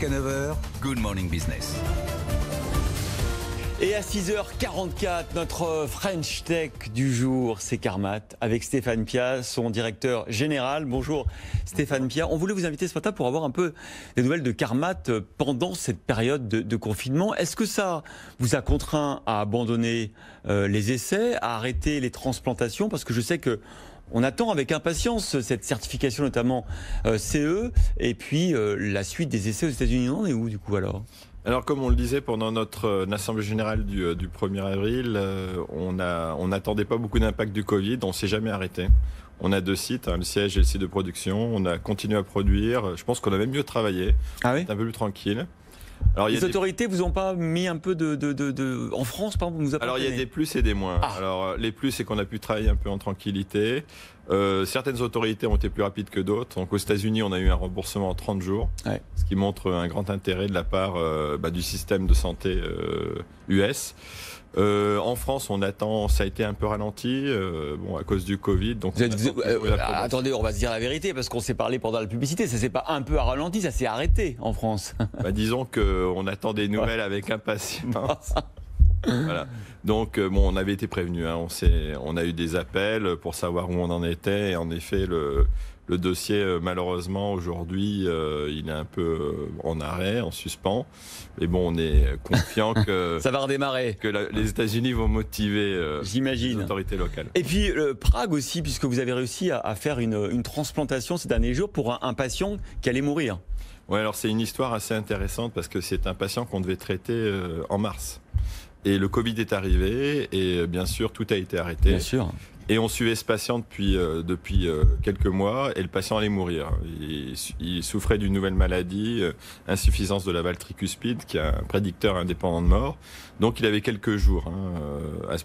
Jusqu'à 9h, Good Morning Business. Et à 6h44, notre French Tech du jour, c'est Carmat, avec Stéphane Pia, son directeur général. Bonjour Stéphane Pia. On voulait vous inviter ce matin pour avoir un peu des nouvelles de Carmat pendant cette période de confinement. Est-ce que ça vous a contraint à abandonner les essais, à arrêter les transplantations? Parce que je sais que on attend avec impatience cette certification, notamment CE, et puis la suite des essais aux États-Unis. On est où du coup alors ? Alors, comme on le disait pendant notre assemblée générale du 1er avril, on n'attendait pas beaucoup d'impact du Covid, on ne s'est jamais arrêté. On a 2 sites, le siège et le site de production, on a continué à produire, je pense qu'on a même mieux travaillé, ah oui, un peu plus tranquille. Alors, les autorités vous ont pas mis un peu en France, par exemple, vous Alors il y a des plus et des moins. Alors les plus, c'est qu'on a pu travailler un peu en tranquillité. Certaines autorités ont été plus rapides que d'autres. Donc aux États-Unis, on a eu un remboursement en 30 jours, ce qui montre un grand intérêt de la part du système de santé US. En France, on attend, ça a été un peu ralenti, à cause du Covid. Donc attendez, on va se dire la vérité, parce qu'on s'est parlé pendant la publicité, ça s'est pas un peu ralenti, ça s'est arrêté en France. Disons qu'on attend des nouvelles avec impatience. Voilà. Donc on avait été prévenu, on a eu des appels pour savoir où on en était, et en effet le dossier, malheureusement, aujourd'hui, il est un peu en arrêt, en suspens. Mais bon, on est confiant que ça va redémarrer, que les États-Unis vont motiver les autorités locales. Et puis Prague aussi, puisque vous avez réussi à faire une transplantation ces derniers jours pour un patient qui allait mourir. Oui, alors c'est une histoire assez intéressante parce que c'est un patient qu'on devait traiter en mars. Et le Covid est arrivé et bien sûr tout a été arrêté. Bien sûr. Et on suivait ce patient depuis quelques mois et le patient allait mourir. Il souffrait d'une nouvelle maladie, insuffisance de la valve tricuspide, qui est un prédicteur indépendant de mort. Donc il avait quelques jours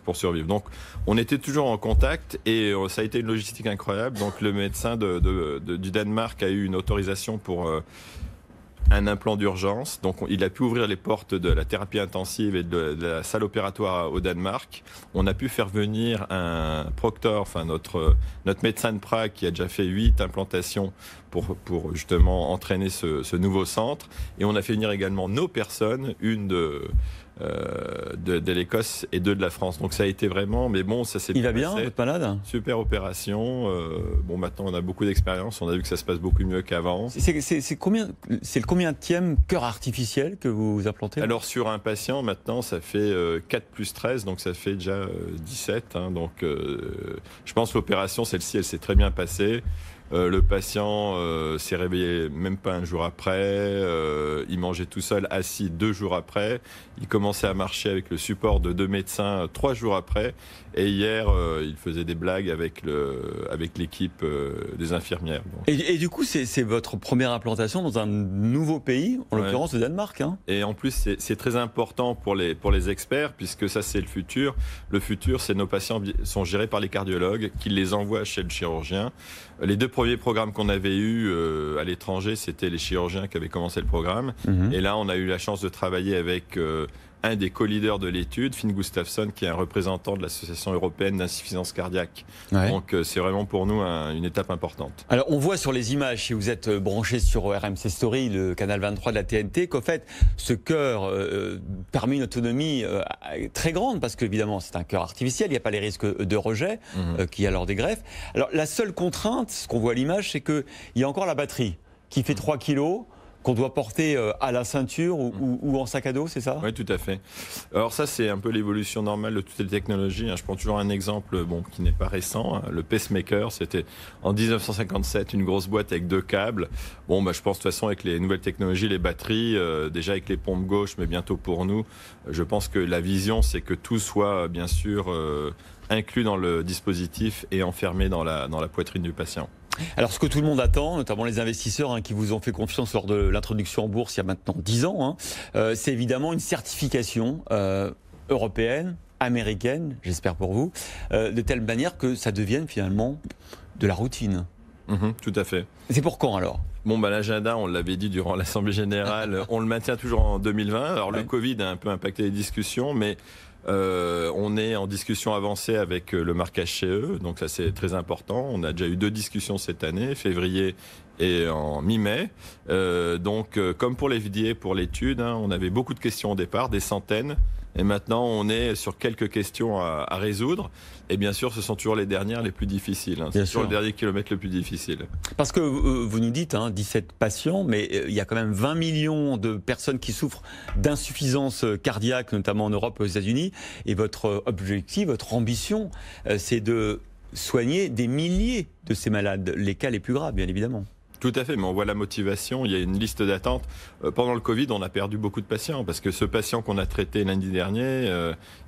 pour survivre. Donc on était toujours en contact et ça a été une logistique incroyable. Donc le médecin du Danemark a eu une autorisation pour un implant d'urgence, donc il a pu ouvrir les portes de la thérapie intensive et de la salle opératoire au Danemark. On a pu faire venir un proctor, notre médecin de Prague qui a déjà fait 8 implantations pour justement entraîner ce nouveau centre. Et on a fait venir également nos personnes, une de l'Écosse et 2 de la France. Donc ça a été vraiment, mais bon, ça s'est bien passé. Il va bien, votre malade ? Super opération. Maintenant on a beaucoup d'expérience, on a vu que ça se passe beaucoup mieux qu'avant. C'est le combienième cœur artificiel que vous implantez ? Alors sur un patient, maintenant, ça fait 4 plus 13, donc ça fait déjà 17. Donc je pense que l'opération, celle-ci, elle s'est très bien passée. Le patient s'est réveillé même pas un jour après, il mangeait tout seul assis 2 jours après, il commençait à marcher avec le support de 2 médecins 3 jours après, et hier il faisait des blagues avec l'équipe des infirmières. Et du coup c'est votre première implantation dans un nouveau pays, en l'occurrence le Danemark. Et en plus c'est très important pour les experts, puisque ça c'est le futur. Le futur, c'est nos patients sont gérés par les cardiologues qui les envoient chez le chirurgien. Les 2 premiers programmes qu'on avait eus à l'étranger, c'était les chirurgiens qui avaient commencé le programme. Et là, on a eu la chance de travailler avec un des co-leaders de l'étude, Finn Gustafsson, qui est un représentant de l'Association européenne d'insuffisance cardiaque. Donc c'est vraiment pour nous une étape importante. Alors on voit sur les images, si vous êtes branché sur RMC Story, le canal 23 de la TNT, qu'en fait ce cœur permet une autonomie très grande, parce qu'évidemment c'est un cœur artificiel, il n'y a pas les risques de rejet qu'il y a lors des greffes. Alors la seule contrainte, ce qu'on voit à l'image, c'est qu'il y a encore la batterie qui fait 3 kilos, qu'on doit porter à la ceinture ou en sac à dos, c'est ça ? Oui, tout à fait. Alors ça, c'est un peu l'évolution normale de toutes les technologies. Je prends toujours un exemple qui n'est pas récent. Le pacemaker, c'était en 1957, une grosse boîte avec 2 câbles. Je pense de toute façon avec les nouvelles technologies, les batteries, déjà avec les pompes gauche, mais bientôt pour nous, je pense que la vision, c'est que tout soit bien sûr inclus dans le dispositif et enfermé dans la poitrine du patient. Alors ce que tout le monde attend, notamment les investisseurs qui vous ont fait confiance lors de l'introduction en bourse il y a maintenant 10 ans, c'est évidemment une certification européenne, américaine, j'espère pour vous, de telle manière que ça devienne finalement de la routine. Tout à fait. C'est pour quand alors ? L'agenda, on l'avait dit durant l'Assemblée Générale, on le maintient toujours en 2020. Alors le Covid a un peu impacté les discussions, mais On est en discussion avancée avec le marquage CE, donc ça c'est très important. On a déjà eu 2 discussions cette année, février et en mi-mai. Comme pour les FDA, pour l'étude, on avait beaucoup de questions au départ, des centaines. Et maintenant, on est sur quelques questions à résoudre. Et bien sûr, ce sont toujours les dernières les plus difficiles. C'est toujours le dernier kilomètre le plus difficile. Parce que vous nous dites 17 patients, mais il y a quand même 20 millions de personnes qui souffrent d'insuffisance cardiaque, notamment en Europe et aux États-Unis. Et votre objectif, votre ambition, c'est de soigner des milliers de ces malades, les cas les plus graves, bien évidemment. Tout à fait, mais on voit la motivation, il y a une liste d'attente. Pendant le Covid, on a perdu beaucoup de patients, parce que ce patient qu'on a traité lundi dernier,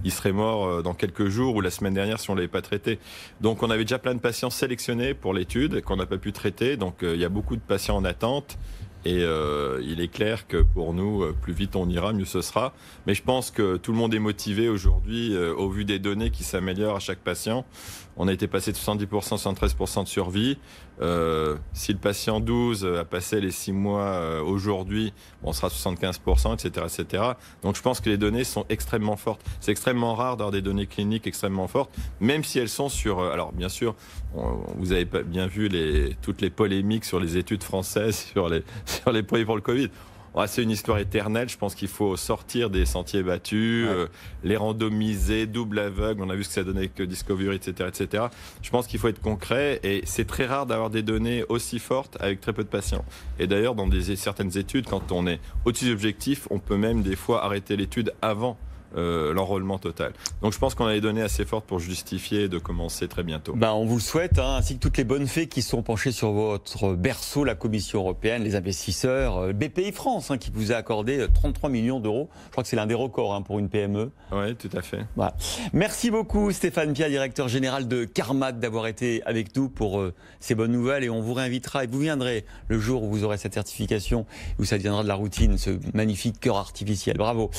il serait mort dans quelques jours ou la semaine dernière si on ne l'avait pas traité. Donc on avait déjà plein de patients sélectionnés pour l'étude qu'on n'a pas pu traiter, donc il y a beaucoup de patients en attente. Et il est clair que pour nous, plus vite on ira, mieux ce sera. Mais je pense que tout le monde est motivé aujourd'hui au vu des données qui s'améliorent à chaque patient. On a été passé de 70%, 73% de survie. Si le patient 12 a passé les 6 mois aujourd'hui, on sera à 75%, etc., etc. Donc je pense que les données sont extrêmement fortes. C'est extrêmement rare d'avoir des données cliniques extrêmement fortes, même si elles sont sur... alors bien sûr, vous avez bien vu toutes les polémiques sur les études françaises, sur les produits pour le Covid. C'est une histoire éternelle. Je pense qu'il faut sortir des sentiers battus, les randomiser, double aveugle. On a vu ce que ça donnait avec Discovery, etc., etc. Je pense qu'il faut être concret et c'est très rare d'avoir des données aussi fortes avec très peu de patients. Et d'ailleurs, dans certaines études, quand on est au-dessus de l'objectif, on peut même des fois arrêter l'étude avant l'enrôlement total. Donc je pense qu'on a des données assez fortes pour justifier de commencer très bientôt. On vous le souhaite, ainsi que toutes les bonnes fées qui sont penchées sur votre berceau, la Commission européenne, les investisseurs, BPI France, qui vous a accordé 33 millions d'euros. Je crois que c'est l'un des records pour une PME. Oui, tout à fait. Voilà. Merci beaucoup Stéphane Pia, directeur général de Carmat, d'avoir été avec nous pour ces bonnes nouvelles. Et on vous réinvitera et vous viendrez le jour où vous aurez cette certification, où ça deviendra de la routine, ce magnifique cœur artificiel. Bravo.